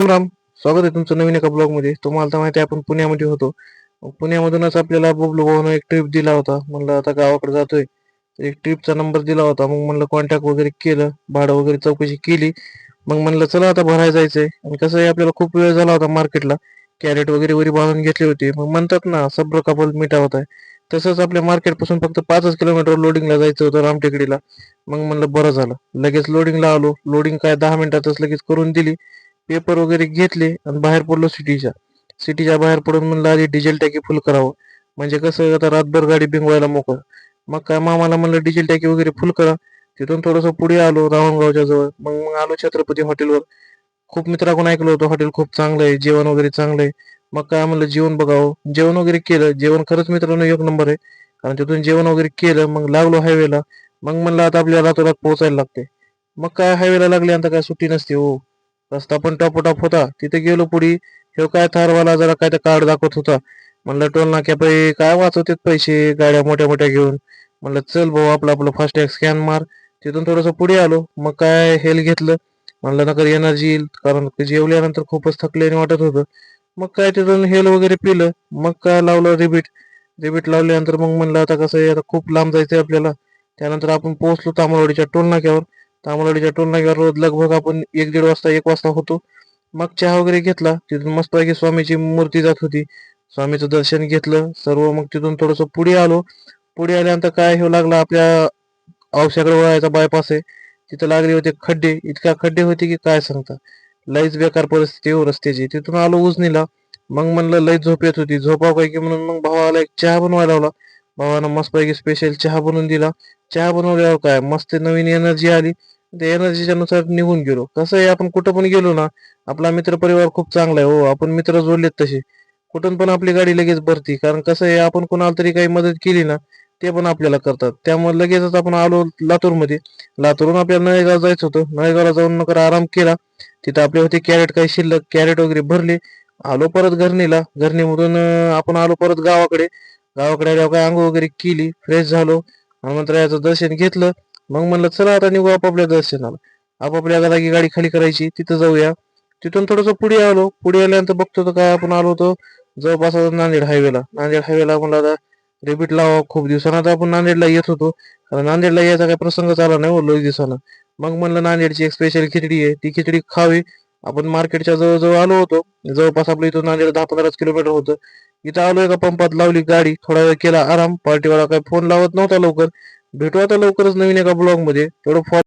राम. स्वागत आहे तुमचं नवीन एका ब्लॉग मध्ये. तुम्हाला तर माहिती आहे आपण पुण्यामध्ये होतो. पुण्यामधूनच आपल्याला बबलू भाऊनं एक ट्रिप दिला होता. म्हणलं आता गावाकडे जातोय, तर एक ट्रिपचा नंबर दिला होता. मग म्हणलं कॉन्टॅक्ट वगैरे केलं, भाडं वगैरे चौकशी केली. मग म्हणलं चला आता भरायला जायचंय. आणि कसं आहे आपल्याला खूप वेळ झाला होता मार्केटला, कॅरेट वगैरे वरी बांधून घेतले होते. मग म्हणतात ना सब्र कबल मिठा होत आहे, तसंच आपल्या मार्केट पासून फक्त 5 किलोमीटर लोडिंगला जायचं होतं रामटेकडीला. मग म्हणलं बरं झालं, लगेच लोडिंगला आलो. लोडिंग काय 10 मिनिटातच लगेच करून दिली. पेपर वगैरे घेतले आणि बाहेर पडलो सिटीच्या. सिटीच्या बाहेर पडून म्हणलं आधी डिझेल टाकी फुल करावं, म्हणजे कसं आता रातभर गाडी बिंगवायला मोकळ. मग काय मामाला म्हणलं डिझेल टाकी वगैरे फुल करा. तिथून थोडंसं पुढे आलो रावणगावच्या जवळ. मग आलो छत्रपती हॉटेलवर. खूप मित्राकडून ऐकलं होतं हॉटेल खूप चांगलं आहे, जेवण वगैरे चांगलं आहे. मग काय म्हणलं जेवण बघावं. जेवण वगैरे केलं. जेवण खरंच मित्रांनो एक नंबर आहे. कारण तिथून जेवण वगैरे केलं, मग लागलो हायवेला. मग म्हणलं आता आपल्याला रातोरात पोहोचायला लागते. मग काय हायवेला लागले, आता काय सुट्टी नसते हो. रस्ता पण टॉप होता. तिथे गेलो पुढे. ह्यो काय थारवाला जरा काय तर कार्ड दाखवत होता. म्हणलं टोल नाक्या काय वाचवतेत पैसे गाड्या मोठ्या मोठ्या घेऊन. म्हणलं चल भाऊ आपलं आपलं फास्टॅग स्कॅन मार. तिथून थोडंसं पुढे आलो. मग काय हेल घेतलं. म्हणलं नका एनर्जी येईल, कारण ते जेवल्यानंतर खूपच थकल्याने वाटत होतं. मग काय तिथून हेल वगैरे पिलं. मग काय लावलं रिबीट. रिबीट लावल्यानंतर मग म्हणलं आता कसं आहे, आता खूप लांब जायचंय आपल्याला. त्यानंतर आपण पोहोचलो तामलवाडीच्या टोल नाक्यावर. तामलवाडीच्या टोल नाक्यावर रोज लगभग आपण 1-1:30 वाजता 1 वाजता होतो. मग चहा वगैरे घेतला. तिथून मस्तपैकी स्वामीची मूर्ती जात होती. स्वामीचं दर्शन घेतलं सर्व. मग तिथून थोडंसं पुढे आलो. पुढे आल्यानंतर काय हे लागला आपल्या औषधाकडे वळायचा बायपास आहे. तिथं लागले होते खड्डे. इतका खड्डे होते की काय सांगता. लईच बेकार परिस्थिती हो रस्त्याची. तिथून आलो उजनीला. मग म्हणलं लई झोप येत होती, झोपाव काय की म्हणून मग भावाला एक चहा बनवायला लावला. भावानं मस्तपैकी स्पेशल चहा बनवून दिला. चहा बनवल्यावर काय मस्त नवीन एनर्जी आली. त्या एनर्जीच्या नुसार निघून गेलो. कसं आहे आपण कुठं पण गेलो ना, आपला मित्र परिवार खूप चांगला आहे हो. आपण मित्र जोडलेत तसे. कुठून पण आपली गाडी लगेच भरती. कारण कसं आहे आपण कोणाला तरी काही मदत केली ना, ते पण आपल्याला करतात. त्यामुळे लगेचच आपण आलो लातूरमध्ये. लातूरून आपल्याला नळेगाव जायचं होतं. नळेगावला जाऊन मग आराम केला. तिथं आपले होते कॅरेट काही शिल्लक, कॅरेट वगैरे भरले. आलो परत घरणीला. घरणीमधून आपण आलो परत गावाकडे. गावाकडे आल्यावर काय आंघोळ वगैरे केली, फ्रेश झालो. हनुमंतरायाचं दर्शन घेतलं. मग म्हणलं चला आता निघू आपापल्या दर्शनाला. आपापल्या जागी गाडी खाली करायची, तिथं जाऊया. तिथून थोडंसं पुढे आलो. पुढे आल्यानंतर बघतो तर काय आपण आलो होतो जवळपास आता नांदेड हायवेला. नांदेड हायवेला म्हणलं आता रिपीट लावा. खूप दिवसानं आता आपण नांदेडला येत होतो. कारण नांदेडला यायचा काही प्रसंग झाला नाही हो लई दिवसानं. मग म्हणलं नांदेडची एक स्पेशल खिचडी आहे, ती खिचडी खावी. आपण मार्केटच्या जवळ आलो होतो. जवळपास आपलं इथून नांदेड 10-15 किलोमीटर होतं. इथं आलो एका पंपात लावली गाडी. थोडा वेळ केला आराम. पार्टीवाला काही फोन लावत नव्हता लवकर. भेटू आता लवकरच नवीन एका ब्लॉग मध्ये. तेवढं